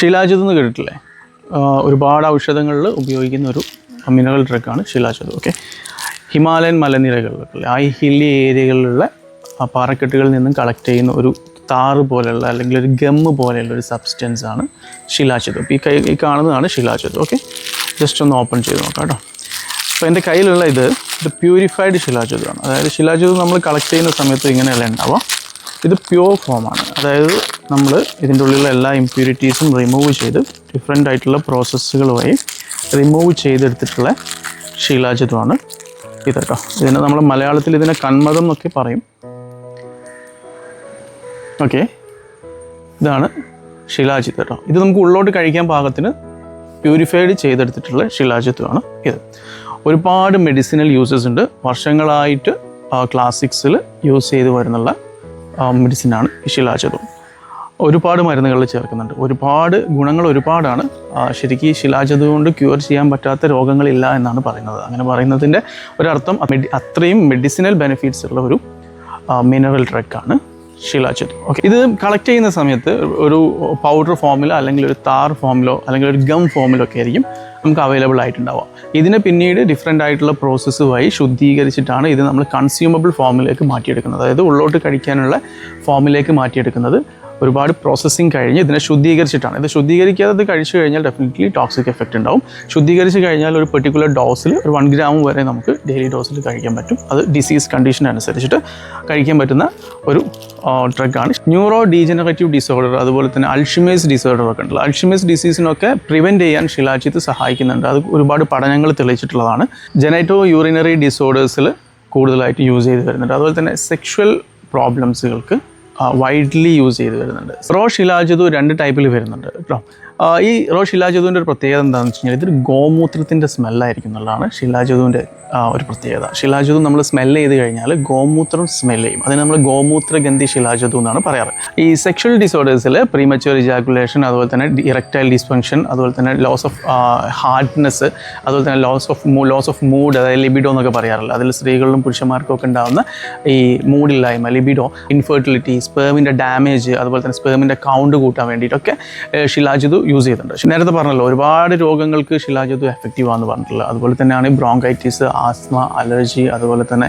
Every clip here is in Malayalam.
ശിലാജിത് എന്ന് കേട്ടിട്ടില്ലേ? ഒരുപാട് ഔഷധങ്ങളിൽ ഉപയോഗിക്കുന്ന ഒരു മിനറൽ ഡ്രഗാണ് ശിലാജിത്. ഓക്കെ, ഹിമാലയൻ മലനിരകളിലുള്ള ആ ഹില്ലി ഏരിയകളിലുള്ള പാറക്കെട്ടുകളിൽ നിന്നും കളക്ട് ചെയ്യുന്ന ഒരു താറ് പോലെയുള്ള അല്ലെങ്കിൽ ഒരു ഗമ്മ് പോലെയുള്ള ഒരു സബ്സ്റ്റൻസ് ആണ് ശിലാജിത്. അപ്പോൾ ഈ കാണുന്നതാണ് ശിലാജിത്. ഓക്കെ, ജസ്റ്റ് ഒന്ന് ഓപ്പൺ ചെയ്ത് നോക്കാം കേട്ടോ. അപ്പോൾ എൻ്റെ കയ്യിലുള്ള ഇത് പ്യൂരിഫൈഡ് ശിലാജിതാണ്. അതായത് ശിലാജിത് നമ്മൾ കളക്ട് ചെയ്യുന്ന സമയത്ത് ഇങ്ങനെയല്ല ഉണ്ടാവുക, ഇത് പ്യുവർ ഫോമാണ്. അതായത് നമ്മൾ ഇതിൻ്റെ ഉള്ളിലുള്ള എല്ലാ ഇമ്പ്യൂരിറ്റീസും റിമൂവ് ചെയ്ത് ഡിഫറെൻ്റ് ആയിട്ടുള്ള പ്രോസസ്സുകൾ വഴി റിമൂവ് ചെയ്തെടുത്തിട്ടുള്ള ശിലാജിതമാണ് ഇത് കേട്ടോ. ഇതിനെ നമ്മൾ മലയാളത്തിൽ ഇതിനെ കന്മദം എന്നൊക്കെ പറയും. ഓക്കെ, ഇതാണ് ശിലാജിത്ത് കേട്ടോ. ഇത് നമുക്ക് ഉള്ളോട്ട് കഴിക്കാൻ പാകത്തിന് പ്യൂരിഫൈഡ് ചെയ്തെടുത്തിട്ടുള്ള ശിലാജിത്വമാണ് ഇത്. ഒരുപാട് മെഡിസിനൽ യൂസസ് ഉണ്ട്. വർഷങ്ങളായിട്ട് ക്ലാസിക്സിൽ യൂസ് ചെയ്ത് വരുന്നുള്ള മെഡിസിനാണ് ഈ ശിലാജിതം. ഒരുപാട് മരുന്നുകളിൽ ചേർക്കുന്നുണ്ട്. ഒരുപാട് ഗുണങ്ങൾ ഒരുപാടാണ്. ശരിക്കും ഈ ശിലാജിത് കൊണ്ട് ക്യൂർ ചെയ്യാൻ പറ്റാത്ത രോഗങ്ങളില്ല എന്നാണ് പറയുന്നത്. അങ്ങനെ പറയുന്നതിൻ്റെ ഒരർത്ഥം അത്രയും മെഡിസിനൽ ബെനിഫിറ്റ്സ് ഉള്ള ഒരു മിനറൽ ഡ്രഗാണ് ശിലാജിത്. ഓക്കെ, ഇത് കളക്ട് ചെയ്യുന്ന സമയത്ത് ഒരു പൗഡർ ഫോമിലോ അല്ലെങ്കിൽ ഒരു താർ ഫോമിലോ അല്ലെങ്കിൽ ഒരു ഗം ഫോമിലോ ഒക്കെ ആയിരിക്കും നമുക്ക് അവൈലബിൾ ആയിട്ടുണ്ടാവുക. ഇതിനെ പിന്നീട് ഡിഫറെൻ്റ് ആയിട്ടുള്ള പ്രോസസ്സ് വഴി ശുദ്ധീകരിച്ചിട്ടാണ് ഇത് നമ്മൾ കൺസ്യൂമബിൾ ഫോമിലേക്ക് മാറ്റിയെടുക്കുന്നത്. അതായത് ഉള്ളോട്ട് കഴിക്കാനുള്ള ഫോമിലേക്ക് മാറ്റിയെടുക്കുന്നത് ഒരുപാട് പ്രോസസ്സിങ് കഴിഞ്ഞ് ഇതിനെ ശുദ്ധീകരിച്ചിട്ടാണ്. ഇത് ശുദ്ധീകരിക്കാതെ കഴിച്ചു കഴിഞ്ഞാൽ ഡെഫിനറ്റ്ലി ടോക്സിക് എഫക്റ്റ് ഉണ്ടാവും. ശുദ്ധീകരിച്ച് കഴിഞ്ഞാൽ ഒരു പെർട്ടിക്കുലർ ഡോസിൽ ഒരു 1 ഗ്രാം വരെ നമുക്ക് ഡെയിലി ഡോസിൽ കഴിക്കാൻ പറ്റും. അത് ഡിസീസ് കണ്ടീഷൻ അനുസരിച്ചിട്ട് കഴിക്കാൻ പറ്റുന്ന ഒരു ഡ്രഗാണ്. ന്യൂറോ ഡീജനറേറ്റീവ് ഡിസോർഡർ, അതുപോലെ തന്നെ അൾഷിമേഴ്സ് ഡിസോർഡർ ഒക്കെ ഉണ്ടല്ലോ. അൾഷിമേഴ്സ് ഡിസീസിനൊക്കെ പ്രിവെൻറ്റ് ചെയ്യാൻ ശിലാജിത് സഹായിക്കുന്നുണ്ട്. അത് ഒരുപാട് പഠനങ്ങൾ തെളിയിച്ചിട്ടുള്ളതാണ്. ജെനൈറ്റോ യൂറിനറി ഡിസോർഡേഴ്സിൽ കൂടുതലായിട്ട് യൂസ് ചെയ്ത് വരുന്നുണ്ട്. അതുപോലെ തന്നെ സെക്ഷുവൽ പ്രോബ്ലംസുകൾക്ക് വൈഡ്ലി യൂസ് ചെയ്ത് വരുന്നുണ്ട്. റോ ശിലാജിതു 2 ടൈപ്പിൽ വരുന്നുണ്ട് കേട്ടോ. ഈ റോ ശിലാജിതുവിൻ്റെ ഒരു പ്രത്യേകത എന്താണെന്ന് വെച്ച് കഴിഞ്ഞാൽ ഇതൊരു ഗോമൂത്രത്തിൻ്റെ സ്മെല്ലായിരിക്കും എന്നുള്ളതാണ് ശിലാജിതുവിൻ്റെ ഒരു പ്രത്യേകത. ശിലാജിതു നമ്മൾ സ്മെല്ല് ചെയ്ത് കഴിഞ്ഞാൽ ഗോമൂത്രം സ്മെല്ല് ചെയ്യും. അതിന് നമ്മൾ ഗോമൂത്രഗന്ധി ശിലാജിതു എന്നാണ് പറയാറ്. ഈ സെക്ഷൽ ഡിസോർഡേഴ്സിൽ പ്രീമച്വർ ഇജാക്കുലേഷൻ, അതുപോലെ തന്നെ ഇറക്ടൈൽ ഡിസ്ഫങ്ഷൻ, അതുപോലെ തന്നെ ലോസ് ഓഫ് ഹാർഡ്നെസ്, അതുപോലെ തന്നെ ലോസ് ഓഫ് മൂഡ്, അതായത് ലിബിഡോ എന്നൊക്കെ പറയാറില്ല. അതിൽ സ്ത്രീകളിലും പുരുഷന്മാർക്കും ഒക്കെ ഉണ്ടാകുന്ന ഈ മൂഡില്ലായ്മ, ലിബിഡോ, ഇൻഫെർട്ടിലിറ്റി, സ്പേമിൻ്റെ ഡാമേജ്, അതുപോലെ തന്നെ സ്പേമിൻ്റെ കൗണ്ട് കൂട്ടാൻ വേണ്ടിയിട്ടൊക്കെ ശിലാജിതു യൂസ് ചെയ്തിട്ടുണ്ട്. നേരത്തെ പറഞ്ഞല്ലോ ഒരുപാട് രോഗങ്ങൾക്ക് ശിലാജിതു എഫക്റ്റീവ് ആണെന്ന് പറഞ്ഞിട്ടുള്ളത്. അതുപോലെ തന്നെയാണ് ബ്രോങ്കൈറ്റിസ്, ആസ്മ, അലർജി, അതുപോലെ തന്നെ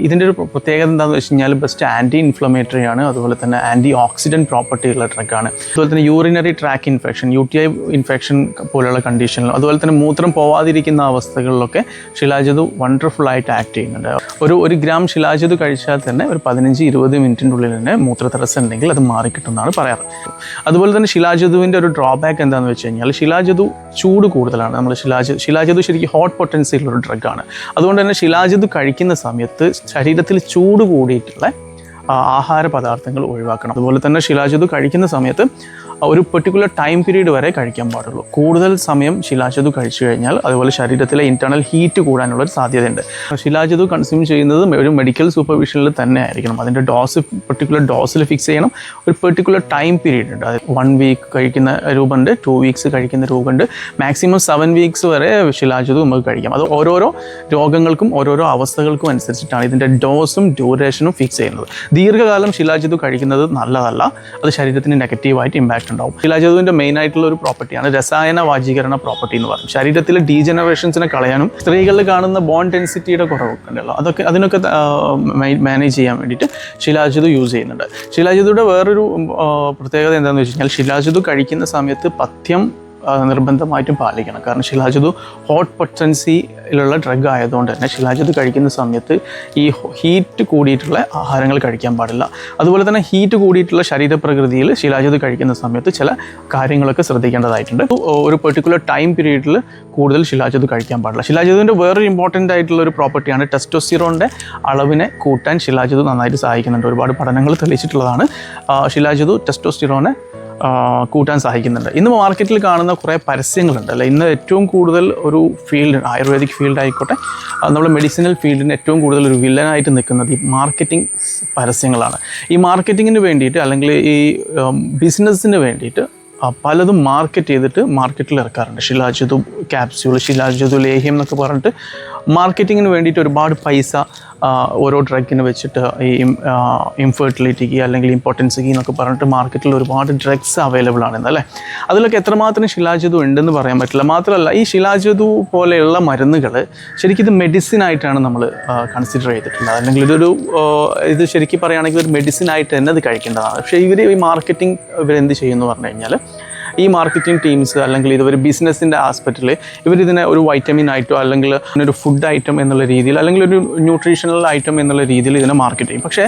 ഇതിൻ്റെ ഒരു പ്രത്യേകത എന്താണെന്ന് വെച്ച് കഴിഞ്ഞാൽ ബെസ്റ്റ് ആൻറ്റി ഇൻഫ്ലമേറ്ററി ആണ്. അതുപോലെ തന്നെ ആൻറ്റി ഓക്സിഡൻറ്റ് പ്രോപ്പർട്ടി ഉള്ള ഡ്രഗാണ്. അതുപോലെ തന്നെ urinary track infection, UTI infection പോലുള്ള കണ്ടീഷനിൽ, അതുപോലെ തന്നെ മൂത്രം പോവാതിരിക്കുന്ന അവസ്ഥകളിലൊക്കെ ശിലാജിതു വണ്ടർഫുള്ളായിട്ട് ആക്ട് ചെയ്യുന്നുണ്ട്. ഒരു ഗ്രാം ശിലാജിതു കഴിച്ചാൽ തന്നെ ഒരു 15-20 മിനിറ്റിൻ്റെ ഉള്ളിൽ തന്നെ മൂത്രതടസ്സം ഉണ്ടെങ്കിൽ അത് മാറിക്കിട്ടുമെന്നാണ് പറയാറ്. അതുപോലെ തന്നെ ശിലാജിതുവിൻ്റെ ഒരു ഡ്രോബാക്ക് എന്താണെന്ന് വെച്ച് കഴിഞ്ഞാൽ ശിലാജിതു ചൂട് കൂടുതലാണ്. നമ്മൾ ശിലാജിതു ശരിക്കും ഹോട്ട് പൊട്ടൻസിയുള്ള ഒരു ഡ്രഗാണ്. അതുകൊണ്ട് തന്നെ ശിലാജിത് കഴിക്കുന്ന സമയത്ത് ശരീരത്തിൽ ചൂട് കൂടിയിട്ടുള്ള ആഹാര പദാർത്ഥങ്ങൾ ഒഴിവാക്കണം. അതുപോലെ തന്നെ ശിലാജിത് കഴിക്കുന്ന സമയത്ത് ഒരു പെർട്ടിക്കുലർ ടൈം പീരീഡ് വരെ കഴിക്കാൻ പാടുള്ളൂ. കൂടുതൽ സമയം ശിലാജിത് കഴിച്ചു കഴിഞ്ഞാൽ അതുപോലെ ശരീരത്തിലെ ഇൻറ്റേർണൽ ഹീറ്റ് കൂടാനുള്ളൊരു സാധ്യതയുണ്ട്. ശിലാജിത് കൺസ്യൂം ചെയ്യുന്നത് ഒരു മെഡിക്കൽ സൂപ്പർവിഷനിൽ തന്നെ ആയിരിക്കണം. അതിൻ്റെ പെർട്ടിക്കുലർ ഡോസിൽ ഫിക്സ് ചെയ്യണം. ഒരു പെർട്ടിക്കുലർ ടൈം പീരീഡ് ഉണ്ട്. അത് 1 വീക്ക് കഴിക്കുന്ന രൂപമുണ്ട്, 2 വീക്സ് കഴിക്കുന്ന രൂപമുണ്ട്, മാക്സിമം 7 വീക്സ് വരെ ശിലാജിത് നമുക്ക് കഴിക്കാം. അത് ഓരോരോ രോഗങ്ങൾക്കും ഓരോരോ അവസ്ഥകൾക്കും അനുസരിച്ചിട്ടാണ് ഇതിൻ്റെ ഡോസും ഡ്യൂറേഷനും ഫിക്സ് ചെയ്യുന്നത്. ദീർഘകാലം ശിലാജിത് കഴിക്കുന്നത് നല്ലതല്ല. അത് ശരീരത്തിന് നെഗറ്റീവായിട്ട് ഇമ്പാക്റ്റ് ഉണ്ടാവും. ശിലാജിതുവിൻ്റെ മെയിൻ ആയിട്ടുള്ള ഒരു പ്രോപ്പർട്ടിയാണ് രസായന വാജീകരണ പ്രോപ്പർട്ടി എന്ന് പറയും. ശരീരത്തിലെ ഡീജനറേഷൻസിനെ കളയാനും സ്ത്രീകളിൽ കാണുന്ന ബോൺ ഡെൻസിറ്റിയുടെ കുറവൊക്കെ ഉണ്ടല്ലോ, അതിനൊക്കെ മാനേജ് ചെയ്യാൻ വേണ്ടിയിട്ട് ശിലാജിത് യൂസ് ചെയ്യുന്നുണ്ട്. ശിലാജിതുയുടെ വേറൊരു പ്രത്യേകത എന്താണെന്ന് വെച്ച് കഴിഞ്ഞാൽ ശിലാജിത് കഴിക്കുന്ന സമയത്ത് പഥ്യം നിർബന്ധമായിട്ടും പാലിക്കണം. കാരണം ശിലാജിത് ഹോട്ട് പൊട്ടൻസിയിലുള്ള ഡ്രഗ് ആയതുകൊണ്ട് തന്നെ ശിലാജിത് കഴിക്കുന്ന സമയത്ത് ഈ ഹീറ്റ് കൂടിയിട്ടുള്ള ആഹാരങ്ങൾ കഴിക്കാൻ പാടില്ല. അതുപോലെ തന്നെ ഹീറ്റ് കൂടിയിട്ടുള്ള ശരീരപ്രകൃതിയിൽ ശിലാജിത് കഴിക്കുന്ന സമയത്ത് ചില കാര്യങ്ങളൊക്കെ ശ്രദ്ധിക്കേണ്ടതായിട്ടുണ്ട്. ഒരു പെർട്ടിക്കുലർ ടൈം പീരീഡിൽ കൂടുതൽ ശിലാജിത് കഴിക്കാൻ പാടില്ല. ശിലാജിതിൻ്റെ വേറൊരു ഇമ്പോർട്ടൻ്റ് ആയിട്ടുള്ള ഒരു പ്രോപ്പർട്ടിയാണ് ടെസ്റ്റോസ്റ്റിറോണിൻ്റെ അളവിനെ കൂട്ടാൻ ശിലാജിത് നന്നായിട്ട് സഹായിക്കുന്നുണ്ട്. ഒരുപാട് പഠനങ്ങൾ തെളിയിച്ചിട്ടുള്ളതാണ്. ശിലാജിത് ടെസ്റ്റോസ്റ്റിറോനെ കൂട്ടാൻ സഹായിക്കുന്നുണ്ട്. ഇന്ന് മാർക്കറ്റിൽ കാണുന്ന കുറേ പരസ്യങ്ങളുണ്ട് അല്ലേ. ഇന്ന് ഏറ്റവും കൂടുതൽ ഒരു ഫീൽഡ്, ആയുർവേദിക് ഫീൽഡ് ആയിക്കോട്ടെ, നമ്മൾ മെഡിസിനൽ ഫീൽഡിന് ഏറ്റവും കൂടുതൽ ഒരു വില്ലനായിട്ട് നിൽക്കുന്നത് ഈ മാർക്കറ്റിംഗ് പരസ്യങ്ങളാണ്. ഈ മാർക്കറ്റിങ്ങിന് വേണ്ടിയിട്ട് അല്ലെങ്കിൽ ഈ ബിസിനസ്സിന് വേണ്ടിയിട്ട് പലതും മാർക്കറ്റ് ചെയ്തിട്ട് മാർക്കറ്റിൽ ഇറക്കാറുണ്ട്. ശിലാജിതു ക്യാപ്സ്യൂൾ, ശിലാജിതു ലേഹ്യം എന്നൊക്കെ പറഞ്ഞിട്ട് മാർക്കറ്റിങ്ങിന് വേണ്ടിയിട്ട് ഒരുപാട് പൈസ ഓരോ ഡ്രഗിന് വെച്ചിട്ട് ഈ ഇൻഫെർട്ടിലിറ്റിക്ക് അല്ലെങ്കിൽ ഇമ്പോർട്ടൻസിക്ക് എന്നൊക്കെ പറഞ്ഞിട്ട് മാർക്കറ്റിൽ ഒരുപാട് ഡ്രഗ്സ് അവൈലബിൾ ആണ് അല്ലേ. അതിലൊക്കെ എത്രമാത്രം ശിലാജിതു ഉണ്ടെന്ന് പറയാൻ പറ്റില്ല. മാത്രമല്ല ഈ ശിലാജിതു പോലെയുള്ള മരുന്നുകൾ ശരിക്കും ഇത് മെഡിസിൻ ആയിട്ടാണ് നമ്മൾ കൺസിഡർ ചെയ്തിട്ടുള്ളത്. അല്ലെങ്കിൽ ഇത് ശരിക്കും പറയുകയാണെങ്കിൽ ഒരു മെഡിസിൻ ആയിട്ട് തന്നെ അത് കഴിക്കേണ്ടതാണ്. പക്ഷേ ഈ മാർക്കറ്റിംഗ് ഇവരെന്ത് ചെയ്യുമെന്ന് പറഞ്ഞു കഴിഞ്ഞാൽ, ഈ മാർക്കറ്റിംഗ് ടീംസ് അല്ലെങ്കിൽ ഇതൊരു ബിസിനസ്സിൻ്റെ ആസ്പെക്റ്റിൽ ഇവരിതിനെ ഒരു വൈറ്റമിൻ ആയിട്ടോ അല്ലെങ്കിൽ ഒരു ഫുഡ് ഐറ്റം എന്നുള്ള രീതിയിൽ അല്ലെങ്കിൽ ഒരു ന്യൂട്രീഷണൽ ഐറ്റം എന്നുള്ള രീതിയിൽ ഇതിനെ മാർക്കറ്റ് ചെയ്യും. പക്ഷേ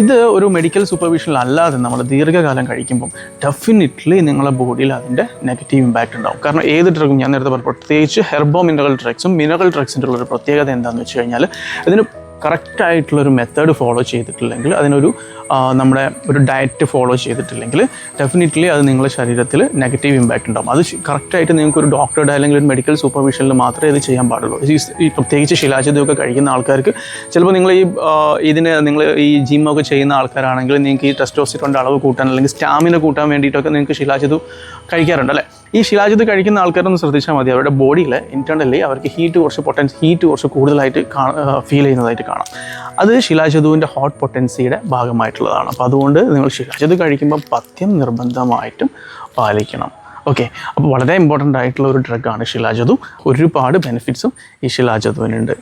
ഇത് ഒരു മെഡിക്കൽ സൂപ്പർവിഷനിൽ അല്ലാതെ നമ്മൾ ദീർഘകാലം കഴിക്കുമ്പം ഡെഫിനറ്റ്ലി നിങ്ങളുടെ ബോഡിയിൽ അതിൻ്റെ നെഗറ്റീവ് ഇമ്പാക്റ്റ് ഉണ്ടാവും. കാരണം ഏത് ഡ്രഗും ഞാൻ നേരത്തെ പറഞ്ഞു, പ്രത്യേകിച്ച് ഹെർബോ മിനറൽ ഡ്രഗ്സും മിനറൽ ഡ്രഗ്സിൻ്റെ ഉള്ളൊരു പ്രത്യേകത എന്താണെന്ന് വെച്ച് കഴിഞ്ഞാൽ ഇതിന് കറക്റ്റായിട്ടുള്ളൊരു മെത്തേഡ് ഫോളോ ചെയ്തിട്ടില്ലെങ്കിൽ, അതിനൊരു നമ്മുടെ ഒരു ഡയറ്റ് ഫോളോ ചെയ്തിട്ടില്ലെങ്കിൽ ഡെഫിനറ്റ്ലി അത് നിങ്ങളുടെ ശരീരത്തിൽ നെഗറ്റീവ് ഇമ്പാക്റ്റ് ഉണ്ടാകും. അത് കറക്റ്റായിട്ട് നിങ്ങൾക്ക് ഒരു ഡോക്ടറുടെ അല്ലെങ്കിൽ ഒരു മെഡിക്കൽ സൂപ്പർവിഷനിൽ മാത്രമേ ഇത് ചെയ്യാൻ പാടുള്ളൂ. ഈ പ്രത്യേകിച്ച് ശിലാജിതൊക്കെ കഴിക്കുന്ന ആൾക്കാർക്ക് ചിലപ്പോൾ നിങ്ങൾ ഈ ജിമ്മൊക്കെ ചെയ്യുന്ന ആൾക്കാരാണെങ്കിൽ നിങ്ങൾക്ക് ഈ ടെസ്റ്റോസ്റ്റെറോണിൻ്റെ അളവ് കൂട്ടാൻ അല്ലെങ്കിൽ സ്റ്റാമിന കൂട്ടാൻ വേണ്ടിയിട്ടൊക്കെ നിങ്ങൾക്ക് ശിലാജിതു കഴിക്കാറുണ്ട് അല്ലേ. ഈ ശിലാജിത് കഴിക്കുന്ന ആൾക്കാരൊന്ന് ശ്രദ്ധിച്ചാൽ മതി, അവരുടെ ബോഡിയിൽ ഇൻറ്റേർണലി അവർക്ക് ഹീറ്റ് കുറച്ച് കൂടുതലായിട്ട് ഫീൽ ചെയ്യുന്നതായിട്ട് കാണാം. അത് ശിലാജിതുവിൻ്റെ ഹോട്ട് പൊട്ടൻസിയുടെ ഭാഗമായിട്ടുള്ളതാണ്. അപ്പോൾ അതുകൊണ്ട് നിങ്ങൾ ശിലാജിത് കഴിക്കുമ്പോൾ പഥ്യം നിർബന്ധമായിട്ടും പാലിക്കണം. ഓക്കെ, അപ്പോൾ വളരെ ഇമ്പോർട്ടൻ്റ് ആയിട്ടുള്ള ഒരു ഡ്രഗാണ് ശിലാജിതു. ഒരുപാട് ബെനിഫിറ്റ്സും ഈ ശിലാജിതുവിനുണ്ട്.